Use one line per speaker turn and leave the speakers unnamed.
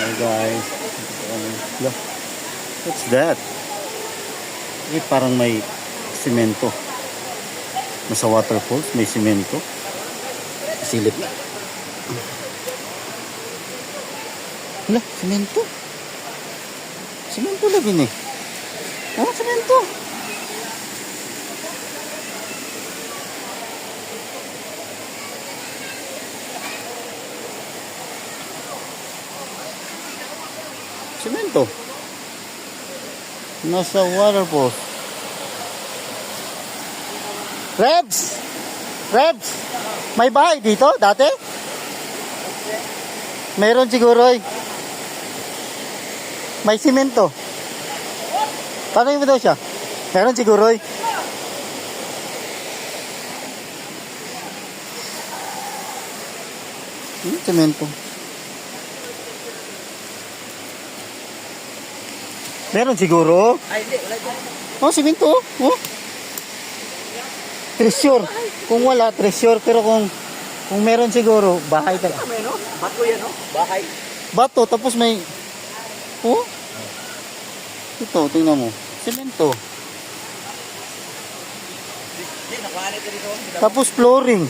Hey guys, look, what's that? Parang may simento. Nasa waterfalls, may simento. Silip na. Hala, simento. Simento lagi ni. Oh, simento. Simento. Nasa waterfall. Rebs! Rebs! May bahay dito dati? Meron siguro eh. May simento. Paano yung daw siya? Meron siguro eh. Simento. Meron siguro.
Ay, hindi. Wala dyan.
Oh, simento. Oh. Treasure. Kung wala, treasure. Pero kung meron siguro, bahay talaga.
May no? Bato yan, no? Bahay.
Bato, tapos may... Oh. Ito, tingnan mo. Simento.
Hindi, nakuhanin ka dito.
Tapos flooring.